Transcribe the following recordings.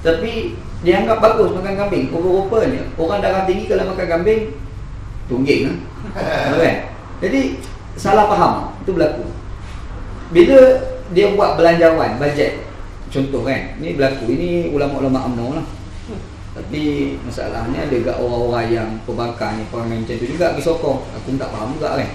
Tapi dia anggap bagus makan kambing. Rupa-rupanya orang darah tinggi kalau makan kambing tungging kan? Jadi salah faham itu berlaku. Bila dia buat belanjawan, bajet, contoh kan, ni berlaku, ini ulama-ulama UMNO lah. Tapi masalahnya dia dekat orang-orang yang pembakar ni, orang macam tu juga pergi sokong. Aku tak faham juga kan.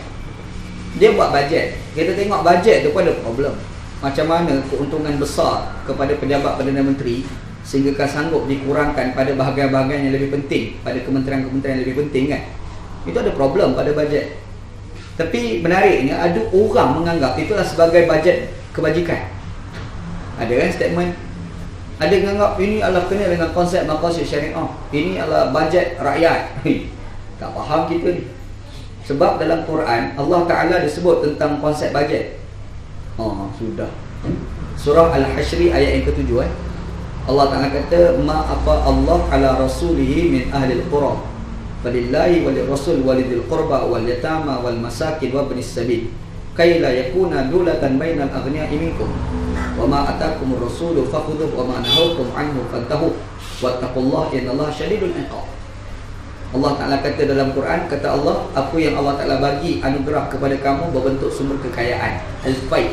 Dia buat bajet. Kita tengok bajet tu pun ada problem. Macam mana keuntungan besar kepada pejabat Perdana Menteri sehingga sanggup dikurangkan pada bahagian-bahagian yang lebih penting, pada kementerian-kementerian yang lebih penting kan. Itu ada problem pada bajet. Tapi menariknya ada orang menganggap itulah sebagai bajet kebajikan. Ada kan statement, ada yang menganggap ini adalah kena dengan konsep maqasid syariah, ini adalah bajet rakyat. Tak faham kita ni. Sebab dalam Quran Allah Ta'ala disebut tentang konsep bajet. Sudah. Surah Al-Hasyri ayat yang ke-7 Allah Ta'ala kata, ma apa Allah ala rasulihi min ahli al-qura falillahi walil rasul walidil qurba wal yatama wal masakin wa ibnis sabil kay la yakuna dulatan bainal aghniya'i minkum wa ma atakumur rasulu fakhudhuhu wa ma nahakum anhu fantahu wattaqullaha innallaha syadidul iqab. Allah Ta'ala kata dalam Quran, kata Allah, apa yang Allah Ta'ala bagi anugerah kepada kamu berbentuk sumber kekayaan. Al-Fai.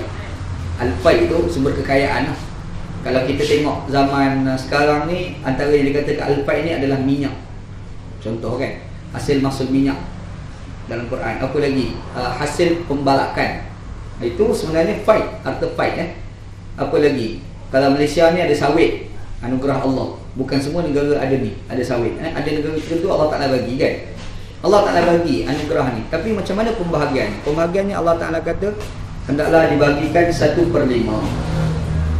Al-Fai itu sumber kekayaan. Kalau kita tengok zaman sekarang ni, antara yang dikatakan Al-Fai ni adalah minyak. Contoh kan, hasil mahsul minyak dalam Quran. Apa lagi? Hasil pembalakan. Itu sebenarnya Fai, harta Fai Apa lagi? Kalau Malaysia ni ada sawit, anugerah Allah. Bukan semua negara ada ni, ada sawit. Ada negara tertentu Allah Ta'ala bagi kan. Allah Ta'ala bagi anugerah ni. Tapi macam mana pembahagian? Pembahagiannya Allah Ta'ala kata, hendaklah dibagikan 1/5.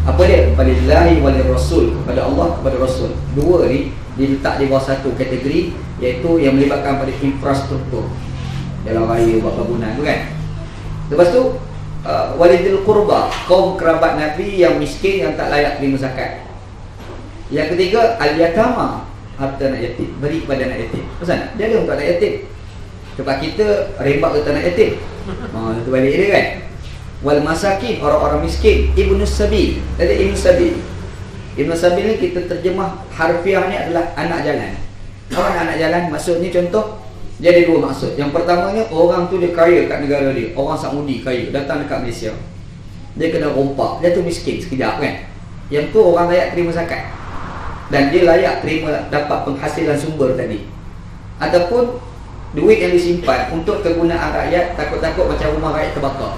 Apa dia? Walillahi walil rasul, kepada Allah, kepada Rasul. Dua ni diletak di bawah satu kategori, iaitu yang melibatkan pada infrastruktur dalam raya buat bangunan tu kan. Lepas tu walidil qurba, kaum kerabat Nabi yang miskin, yang tak layak terima zakat. Yang ketiga, al-yatama, harta anak yatim, beri kepada anak yatim. Pasal dia ada untuk anak yatim. Sebab kita rembak ke anak yatim. Itu balik dia kan. Wal masakin, orang-orang miskin. Ibnus sabil. Ada Ibnus sabil. Ibnus sabil ni kita terjemah harfiahnya adalah anak jalan. Orang anak jalan maksudnya, contoh, dia ada dua maksud. Yang pertamanya, orang tu dia kaya kat negara dia. Orang Saudi kaya, datang dekat Malaysia. Dia kena rompak. Dia tu miskin sekejap kan. Yang tu orang layak terima zakat. Dan dia layak terima, dapat penghasilan sumber tadi. Ataupun duit yang disimpan untuk kegunaan rakyat, takut-takut macam rumah rakyat terbakar,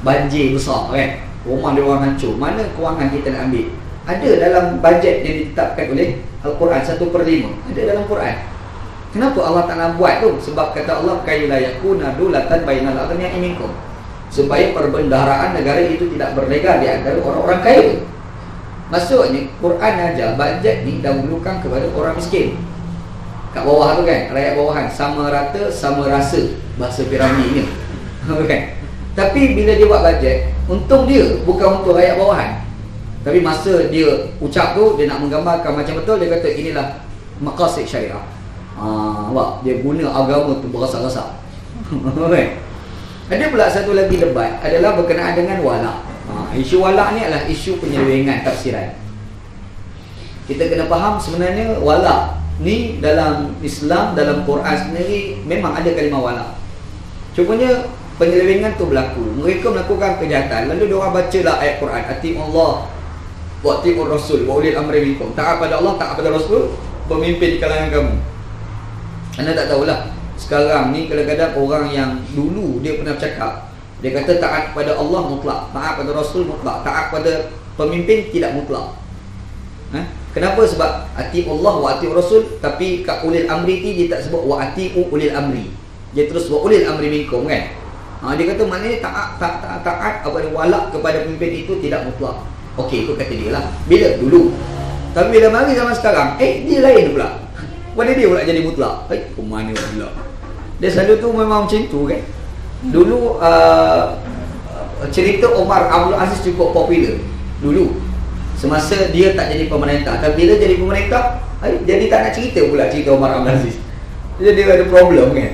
banjir besar kan, rumah dia orang hancur, mana kewangan kita nak ambil? Ada dalam bajet yang ditetapkan oleh Al-Quran 1/5. Ada dalam Quran. Kenapa Allah Ta'ala buat tu? Sebab kata Allah, kay la yakuna dulatan bainal aghniya'i minkum, supaya perbendaharaan negara itu tidak berlega di antara orang-orang kaya. Maksudnya Quran ajar bajet ni dahulukan kepada orang miskin. Kat bawah tu kan, rakyat bawahan, sama rata, sama rasa, bahasa piramidnya. Kan? Tapi bila dia buat bajet, untung dia bukan untuk rakyat bawahan. Tapi masa dia ucap tu, dia nak menggambarkan macam betul, dia kata inilah maqasid syariah. Dia guna agama tu berasa-rasa. Kan? Ada pula satu lagi debat, adalah berkenaan dengan wala'. Isu wala' ni adalah isu penyelewengan tafsiran. Kita kena faham sebenarnya wala' ni dalam Islam, dalam Quran sendiri memang ada kalimah wala'. Cumanya penyelewengan tu berlaku. Mereka melakukan kejahatan, lalu diorang bacalah ayat Quran, ati'ullah wa ati'ur rasul wa ulil amri minkum. Taat pada Allah, taat pada Rasul, pemimpin di kalangan kamu. Anda tak tahulah, sekarang ni kadang-kadang orang yang dulu dia pernah bercakap, dia kata taat pada Allah mutlak, taat pada Rasul mutlak, taat pada pemimpin tidak mutlak. Kenapa? Sebab ati'ullah wa ati'ur rasul, tapi kat ulil amri ni dia tak sebut wa ati'u ulil amri. Dia terus wa ulil amri minkum kan. Dia kata maknanya taat kepada wala' kepada pemimpin itu tidak mutlak. Okey, itu kata dia lah. Bila? Dulu. Tapi bila mari zaman sekarang, dia lain pula. Pada dia pula jadi mutlak. Ke mana pula? Dia selalu tu memang macam tu kan. Dulu cerita Omar Abdul Aziz cukup popular dulu semasa dia tak jadi pemerintah. Tapi bila jadi pemerintah, jadi tak nak cerita pula cerita Omar Abdul Aziz. Jadi dia ada problem kan.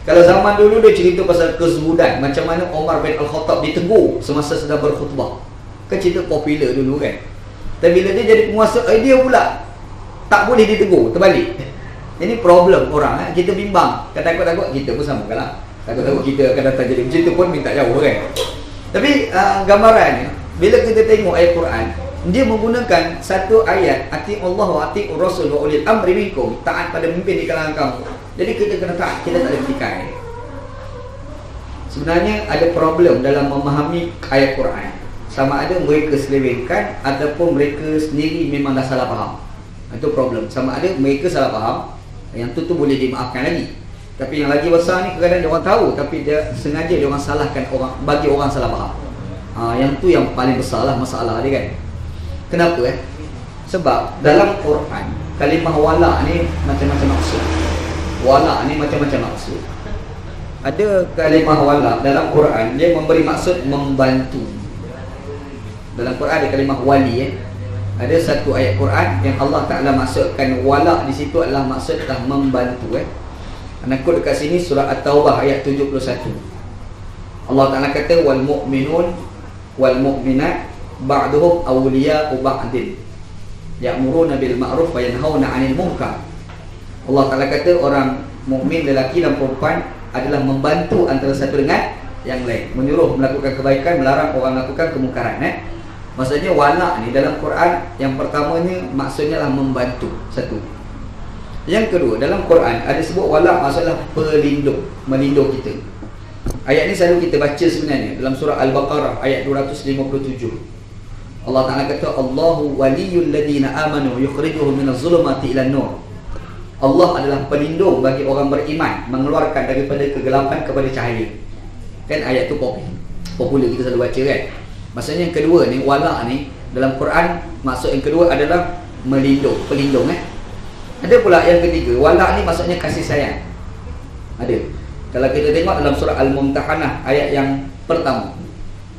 Kalau zaman dulu dia cerita pasal kezuhudan, macam mana Omar bin Al-Khattab ditegur semasa sedang berkhutbah. Kan cerita popular dulu kan. Tapi bila dia jadi penguasa, dia pula tak boleh ditegur, terbalik. Ini problem orang. Kita bimbang, takut-takut kita pun sama lah. Takut-takut kita akan datang jadi macam tu pun minta jauh kan. Tapi gambarannya, bila kita tengok ayat Quran, dia menggunakan satu ayat, ati Allah wa ati Rasul wa ulil amri minkum, taat pada pemimpin di kalangan kamu. Jadi kita kena taat, kita tak boleh petikai. Sebenarnya ada problem dalam memahami ayat Quran. Sama ada mereka selewengkan ataupun mereka sendiri memang dah salah faham. Itu problem. Sama ada mereka salah faham, yang tu boleh dimaafkan lagi. Tapi yang lagi besar ni kadang-kadang dia orang tahu tapi dia sengaja dia orang salahkan orang, bagi orang salah faham. Yang tu yang paling besar lah masalah dia kan. Kenapa Sebab dalam Quran kalimah wala ni macam-macam maksud. Wala ni macam-macam maksud. Ada kalimah wala dalam Quran dia memberi maksud membantu. Dalam Quran ada kalimah wali Ada satu ayat Quran yang Allah Ta'ala maksudkan wala di situ adalah maksudlah membantu Anakut dekat sini surah At-Taubah ayat 71. Allah Ta'ala kata wal mu'minun wal mu'minat ba'duhum awliya'u ba'din ya'muruna bil ma'ruf wa yanhauna 'anil munkar. Allah Ta'ala kata orang mukmin lelaki dan perempuan adalah membantu antara satu dengan yang lain, menyuruh melakukan kebaikan, melarang orang melakukan kemungkaran. Maksudnya wala ni dalam Quran yang pertamanya maksudnya lah membantu, satu. Yang kedua, dalam Quran ada sebut wala maksudnya pelindung, melindung kita. Ayat ni selalu kita baca sebenarnya dalam surah Al-Baqarah ayat 257. Allah Ta'ala kata Allahu waliyul ladina amanu yukhrijuhum minaz zulumati ilan nur. Allah adalah pelindung bagi orang beriman, mengeluarkan daripada kegelapan kepada cahaya. Kan ayat tu popular kita selalu baca kan. Maksudnya yang kedua ni, wala ni dalam Quran maksud yang kedua adalah melindung, pelindung Ada pula yang ketiga, wala ni maksudnya kasih sayang. Ada. Kalau kita tengok dalam surah Al-Mumtahanah ayat yang pertama,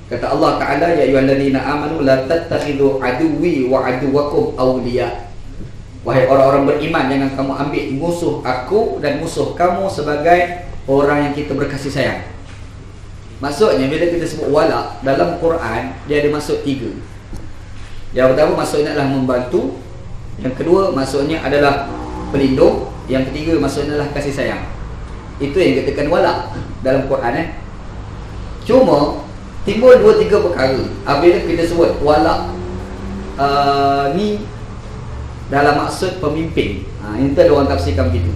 kata Allah Ta'ala ya ayyuhallazina amanu la tattakhidhu aduwwi wa aduwwakum awliya. Wahai orang-orang beriman, jangan kamu ambil musuh aku dan musuh kamu sebagai orang yang kita berkasih sayang. Maksudnya bila kita sebut wala dalam Quran, dia ada maksud tiga. Yang pertama maksudnya adalah membantu. Yang kedua maksudnya adalah pelindung. Yang ketiga maksudnya adalah kasih sayang. Itu yang dikatakan wala dalam Quran Cuma timbul 2-3 perkara apabila kita sebut wala ni dalam maksud pemimpin. Itu ada orang tafsirkan begitu.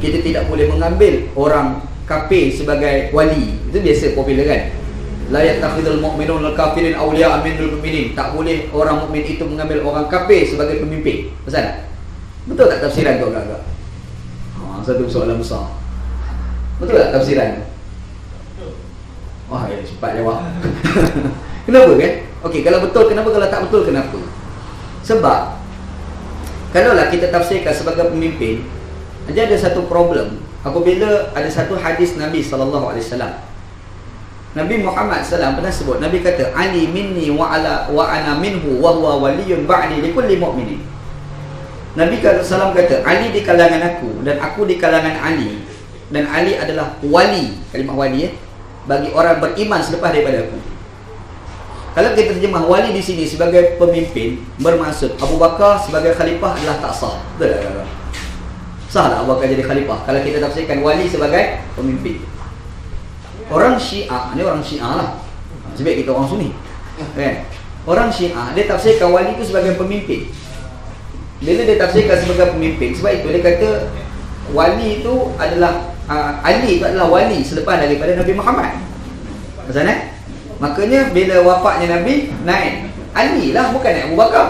Kita tidak boleh mengambil orang kafir sebagai wali. Itu biasa popular kan. La yattakhidul mu'minun al-kafirin awliya'a minal mu'minin. Tak boleh orang mukmin itu mengambil orang kafir sebagai pemimpin. Betul tak? Betul tak tafsiran tu agak-agak? Satu soalan besar. Betul tak tafsiran tu? Wah, cepat jawab. Kenapa kan? Okey, kalau betul kenapa, kalau tak betul kenapa? Sebab kalaulah kita tafsirkan sebagai pemimpin, dia ada satu problem. Apabila ada satu hadis Nabi SAW, Nabi Muhammad SAW pernah sebut, Nabi kata Ali minni wa ana minhu wa huwa waliyun ba'di likulli mu'minin. Nabi SAW kata Ali di kalangan aku dan aku di kalangan Ali, dan Ali adalah wali, kalimah wali bagi orang beriman selepas daripada aku. Kalau kita terjemah wali di sini sebagai pemimpin, bermaksud Abu Bakar sebagai khalifah adalah tak sah. Betul tak? Sah tak Abu Bakar jadi khalifah kalau kita tafsirkan wali sebagai pemimpin? Orang Syiah, ni orang Syiah lah, sebab kita orang Sunni kan? Orang Syiah dia tafsirkan wali itu sebagai pemimpin. Bila dia tafsirkan sebagai pemimpin, sebab itu dia kata wali itu adalah Ali itu adalah wali selepas daripada Nabi Muhammad. Maksudnya makanya bila wafatnya Nabi, naik Ali lah, bukan naik Abu Bakar.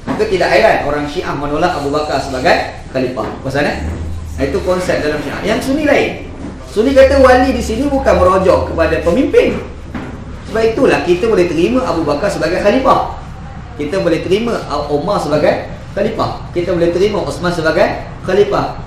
Maka tidak heran orang Syiah menolak Abu Bakar sebagai khalifah. Maksudnya itu konsep dalam Syiah. Yang Sunni lain. Sunni kata wali di sini bukan merujuk kepada pemimpin. Sebab itulah kita boleh terima Abu Bakar sebagai khalifah, kita boleh terima Umar sebagai khalifah, kita boleh terima Osman sebagai khalifah.